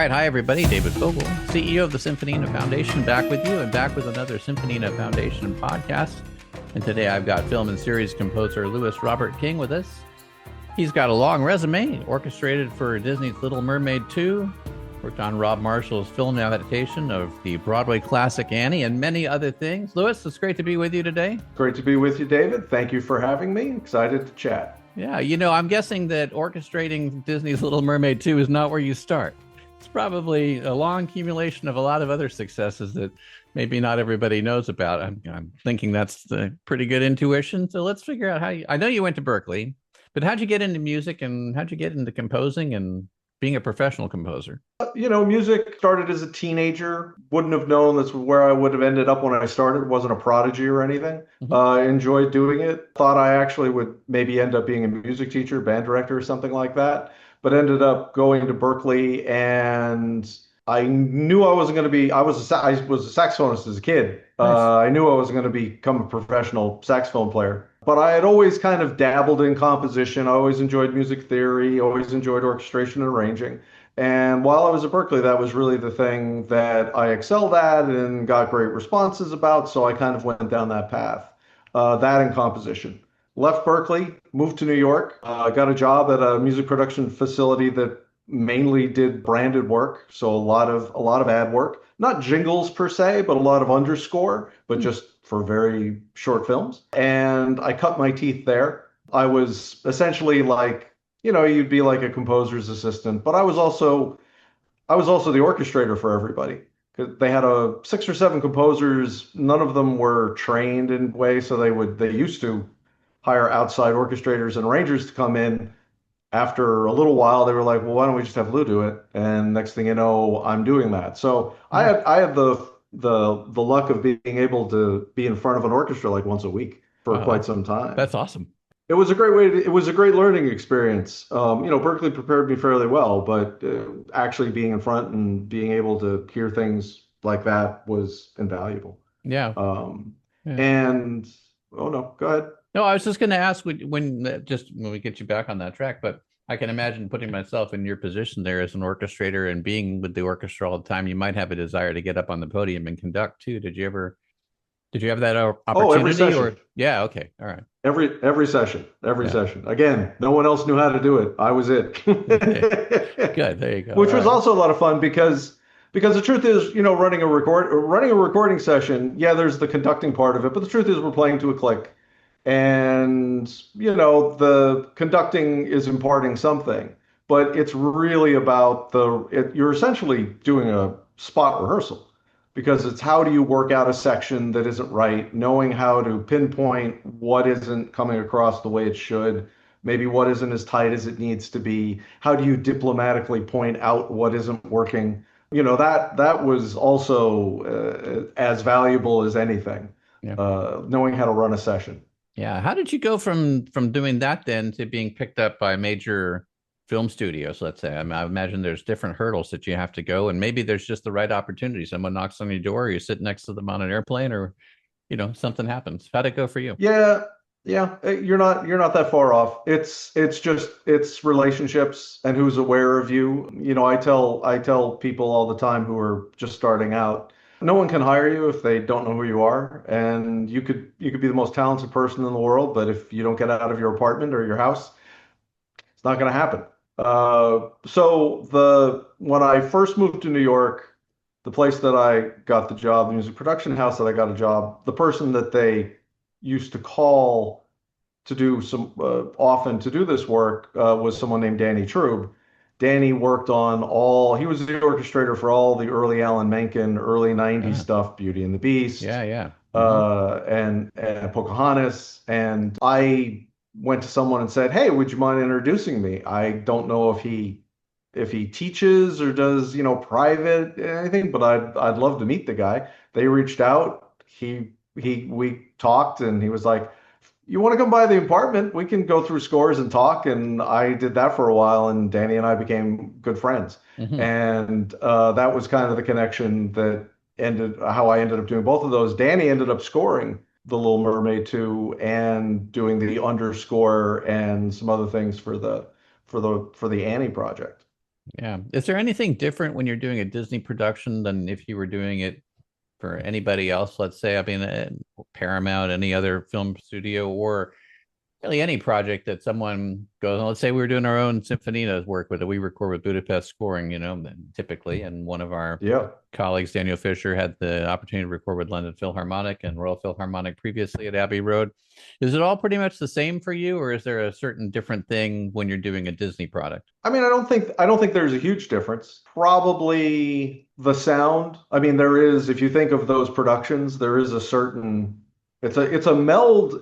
right. Hi, everybody. David Fogel, CEO of the Symphonina Foundation, back with you and back with another Symphonina Foundation podcast. And today I've got film and series composer Louis Robert King with us. He's got a long resume, orchestrated for Disney's Little Mermaid II, worked on Rob Marshall's film adaptation of the Broadway classic Annie, and many other things. Louis, it's great to be with you today. Great to be with you, David. Thank you for having me. Excited to chat. Yeah, I'm guessing that orchestrating Disney's Little Mermaid 2 is not where you start. It's probably a long accumulation of a lot of other successes that maybe not everybody knows about. I'm thinking that's a pretty good intuition. So let's figure out I know you went to Berkeley, but how'd you get into music and how'd you get into composing and being a professional composer? Music started as a teenager. Wouldn't have known that's where I would have ended up when I started. Wasn't a prodigy or anything. I enjoyed doing it. Thought I actually would maybe end up being a music teacher, band director, or something like that. But ended up going to Berkeley, and I knew I wasn't going to be. I was a saxophonist as a kid. Nice. I knew I wasn't going to become a professional saxophone player. But I had always kind of dabbled in composition. I always enjoyed music theory, always enjoyed orchestration and arranging. And while I was at Berkeley, that was really the thing that I excelled at and got great responses about. So I kind of went down that path, that and composition. Left Berkeley, moved to New York, got a job at a music production facility that mainly did branded work. So a lot of ad work, not jingles per se, but a lot of underscore, but just for very short films. And I cut my teeth there. I was essentially like, you'd be like a composer's assistant, but I was also the orchestrator for everybody. They had 6 or 7 composers. None of them were trained in way, so they used to hire outside orchestrators and arrangers to come in. After a little while, they were like, well, why don't we just have Lou do it? And next thing you know, I'm doing that. So I had the luck of being able to be in front of an orchestra like once a week for quite some time. That's awesome. It was a great learning experience. Berkeley prepared me fairly well, but actually being in front and being able to hear things like that was invaluable. Yeah. And oh no, go ahead. No, I was just going to ask when we get you back on that track, but I can imagine putting myself in your position there as an orchestrator and being with the orchestra all the time. You might have a desire to get up on the podium and conduct too. Did you have that opportunity? Every session. Yeah. Okay. All right. Every session. Again, no one else knew how to do it. I was it. Okay. Good. There you go. Which was also a lot of fun because the truth is, running a recording session, yeah, there's the conducting part of it, but the truth is we're playing to a click. And, the conducting is imparting something, but it's really about you're essentially doing a spot rehearsal, because it's how do you work out a section that isn't right, knowing how to pinpoint what isn't coming across the way it should, maybe what isn't as tight as it needs to be. How do you diplomatically point out what isn't working? That was also as valuable as anything, knowing how to run a session. Yeah. How did you go from doing that then to being picked up by major film studios, let's say? I imagine there's different hurdles that you have to go, and maybe there's just the right opportunity. Someone knocks on your door, or you sit next to them on an airplane, or, something happens. How'd it go for you? Yeah. You're not that far off. It's relationships and who's aware of you. I tell people all the time who are just starting out, no one can hire you if they don't know who you are. And you could be the most talented person in the world, but if you don't get out of your apartment or your house, it's not going to happen. When I first moved to New York, the place that I got the job, the music production house that I got a job, the person that they used to call to do often to do this work was someone named Danny Trube. Danny worked on he was the orchestrator for all the early Alan Menken, early 90s stuff, Beauty and the Beast. Yeah. And Pocahontas. And I went to someone and said, hey, would you mind introducing me? I don't know if he teaches or does, private anything, but I'd love to meet the guy. They reached out. We talked, and he was like, you want to come by the apartment? We can go through scores and talk. And I did that for a while, and Danny and I became good friends. And that was kind of the connection that how I ended up doing both of those. Danny ended up scoring The Little Mermaid 2 and doing the underscore and some other things for the Annie project. Yeah. Is there anything different when you're doing a Disney production than if you were doing it for anybody else? Let's say, I mean, Paramount, any other film studio, or really any project that someone goes, let's say we were doing our own Symphonina work with it. We record with Budapest scoring, typically. And one of our Yeah. colleagues, Daniel Fisher, had the opportunity to record with London Philharmonic and Royal Philharmonic previously at Abbey Road. Is it all pretty much the same for you, or is there a certain different thing when you're doing a Disney product? I mean, I don't think there's a huge difference. Probably the sound. I mean, there is, if you think of those productions, there is a certain it's a meld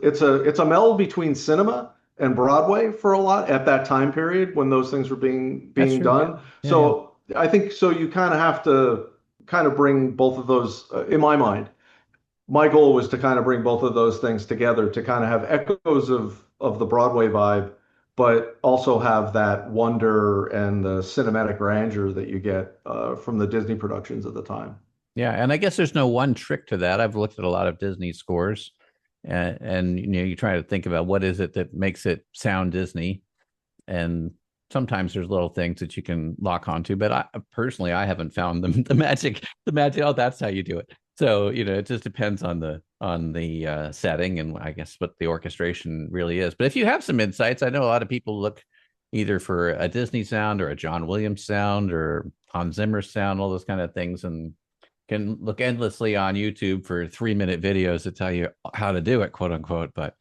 between cinema and Broadway for a lot at that time period when those things were being That's being true. Yeah. done. Yeah. Yeah. So I think so you kind of have to kind of bring both of those in my mind. My goal was to kind of bring both of those things together to kind of have echoes of the Broadway vibe, but also have that wonder and the cinematic grandeur that you get from the Disney productions at the time. Yeah, and I guess there's no one trick to that. I've looked at a lot of Disney scores, and you try to think about what is it that makes it sound Disney, and sometimes there's little things that you can lock onto. But I personally, I haven't found the magic. Oh, that's how you do it. So it just depends on the setting and I guess what the orchestration really is. But if you have some insights, I know a lot of people look either for a Disney sound or a John Williams sound or Hans Zimmer sound, all those kind of things, and can look endlessly on YouTube for 3-minute videos that tell you how to do it, quote unquote, but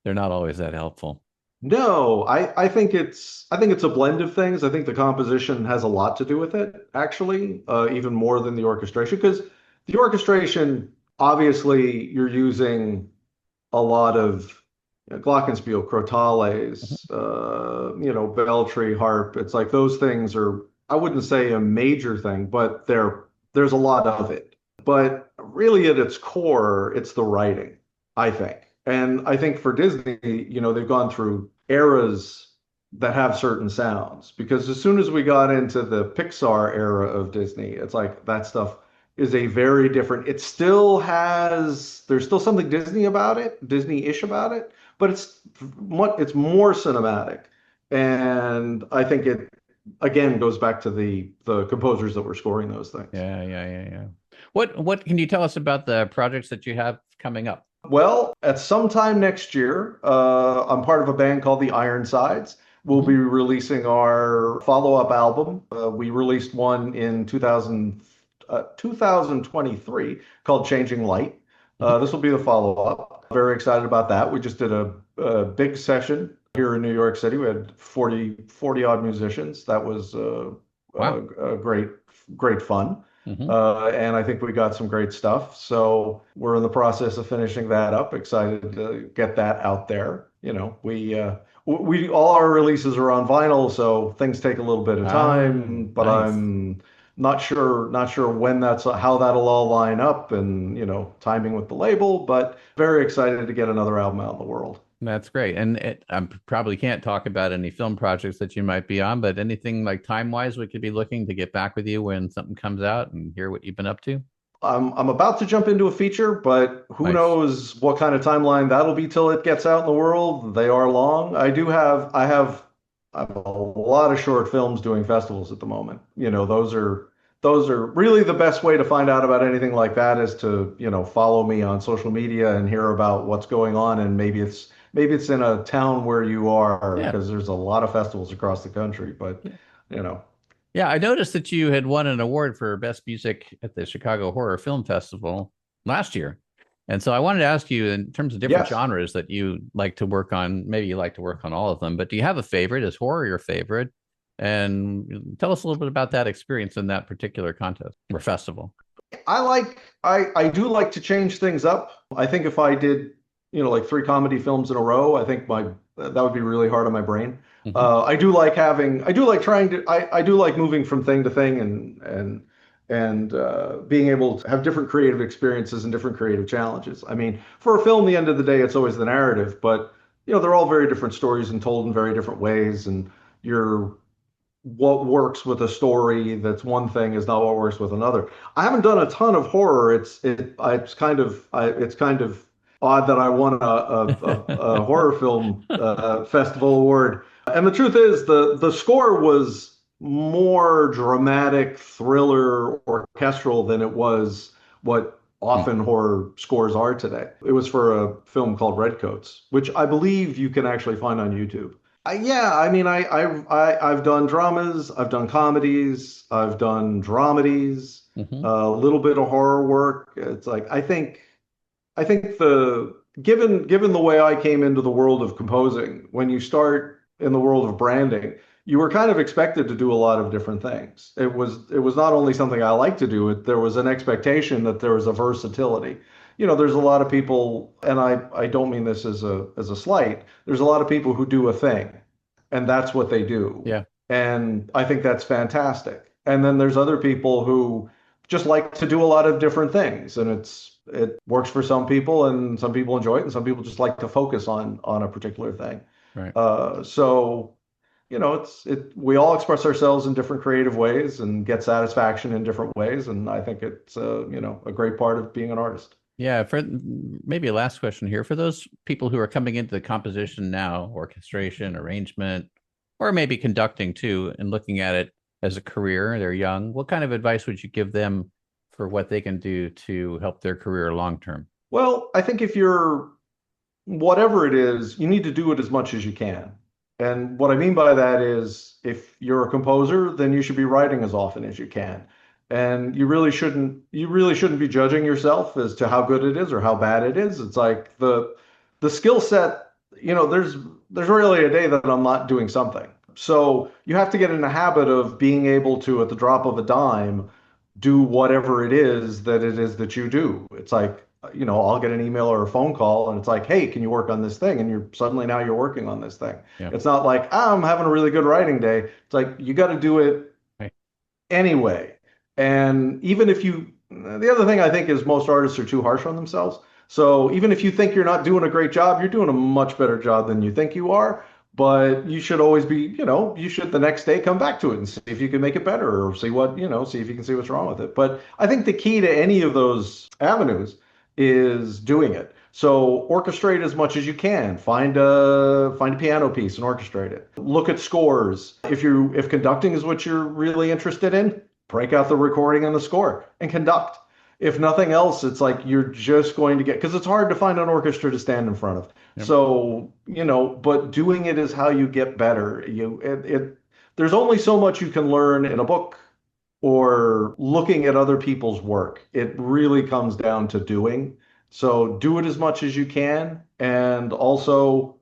they're not always that helpful. No, I think it's a blend of things. I think the composition has a lot to do with it, actually, even more than the orchestration, because the orchestration, obviously, you're using a lot of glockenspiel, crotales, belltree, harp. It's like those things are, I wouldn't say a major thing, but there's a lot of it. But really, at its core, it's the writing, I think. And I think for Disney, they've gone through eras that have certain sounds because as soon as we got into the Pixar era of Disney, it's like that stuff is a very different. There's still something Disney-ish about it, but it's more cinematic. And I think it again goes back to the composers that were scoring those things. Yeah, yeah, yeah, yeah. What can you tell us about the projects that you have coming up? Well, at some time next year, I'm part of a band called the Ironsides. We'll Mhm. be releasing our follow-up album. We released one in 2023 called Changing Light. Mhm. This will be the follow-up. Very excited about that. We just did a big session here in New York City. We had 40 odd musicians. That was Wow. great, great fun. Hmm. And I think we got some great stuff. So we're in the process of finishing that up. Excited to get that out there. We all our releases are on vinyl, so things take a little bit of Ah, time. But nice. I'm not sure when how that'll all line up, and timing with the label. But very excited to get another album out in the world. That's great. And I probably can't talk about any film projects that you might be on, but anything like time-wise, we could be looking to get back with you when something comes out and hear what you've been up to. I'm about to jump into a feature, but who Nice. knows what kind of timeline that'll be till it gets out in the world. They are long. I have a lot of short films doing festivals at the moment. Those are really the best way to find out about anything like that is to, follow me on social media and hear about what's going on. And maybe it's in a town where you are Yeah. because there's a lot of festivals across the country, but you know. Yeah, I noticed that you had won an award for best music at the Chicago Horror Film Festival last year. And so I wanted to ask you, in terms of different Yes. genres that you like to work on, maybe you like to work on all of them, but do you have a favorite? Is horror your favorite? And tell us a little bit about that experience in that particular contest or festival. I do like to change things up. I think if I did, like three comedy films in a row, I think my that would be really hard on my brain. Hmm. I do like trying to, I do like moving from thing to thing and being able to have different creative experiences and different creative challenges. I mean, for a film, the end of the day, it's always the narrative, but they're all very different stories and told in very different ways, and you're what works with a story that's one thing is not what works with another. I haven't done a ton of horror. It's kind of odd that I won a horror film festival award. And the truth is, the score was more dramatic thriller orchestral than it was what Hmm. often horror scores are today. It was for a film called Redcoats, which I believe you can actually find on YouTube. Yeah, I mean, I've done dramas, I've done comedies, I've done dramedies, Hmm. a little bit of horror work. It's like I think the given the way I came into the world of composing, when you start in the world of branding, you were kind of expected to do a lot of different things. It was not only something I like to do, there was an expectation that there was a versatility. There's a lot of people, and I don't mean this as a slight. There's a lot of people who do a thing, and that's what they do. Yeah. And I think that's fantastic. And then there's other people who just like to do a lot of different things, and it works for some people, and some people enjoy it, and some people just like to focus on a particular thing. Right. So we all express ourselves in different creative ways and get satisfaction in different ways, and I think it's a great part of being an artist. Yeah, for maybe a last question here. For those people who are coming into the composition now, orchestration, arrangement, or maybe conducting too, and looking at it as a career, they're young, what kind of advice would you give them for what they can do to help their career long term? Well, I think if you're whatever it is, you need to do it as much as you can. And what I mean by that is if you're a composer, then you should be writing as often as you can. And you really shouldn't be judging yourself as to how good it is or how bad it is. It's like the skill set, there's rarely a day that I'm not doing something. So you have to get in the habit of being able to, at the drop of a dime, do whatever it is that you do. It's like, I'll get an email or a phone call and it's like, hey, can you work on this thing? And now you're working on this thing. Yeah. It's not like, I'm having a really good writing day. It's like, you got to do it Right. anyway. And even if the other thing I think is most artists are too harsh on themselves. So even if you think you're not doing a great job, you're doing a much better job than you think you are. But you should always be, you should the next day come back to it and see if you can make it better or see if you can see what's wrong with it. But I think the key to any of those avenues is doing it. So orchestrate as much as you can. Find a piano piece and orchestrate it. Look at scores. If conducting is what you're really interested in, break out the recording and the score and conduct. If nothing else, it's like you're just going to get, because it's hard to find an orchestra to stand in front of. Yep. So, but doing it is how you get better. There's only so much you can learn in a book or looking at other people's work. It really comes down to doing. So do it as much as you can, and also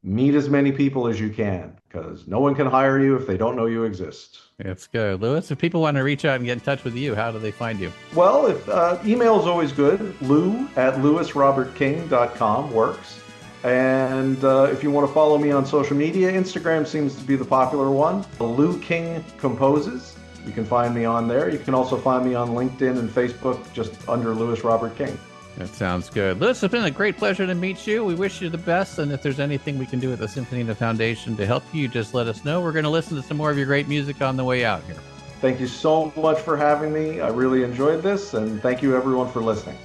meet as many people as you can, because no one can hire you if they don't know you exist. Let's go. Lewis, if people want to reach out and get in touch with you, how do they find you? Well, if email is always good. Lou@lewisrobertking.com works. And if you want to follow me on social media, Instagram seems to be the popular one. Lou King Composes. You can find me on there. You can also find me on LinkedIn and Facebook just under Lewis Robert King. That sounds good. Lewis, it's been a great pleasure to meet you. We wish you the best. And if there's anything we can do at the Symphonina Foundation to help you, just let us know. We're going to listen to some more of your great music on the way out here. Thank you so much for having me. I really enjoyed this, and thank you everyone for listening.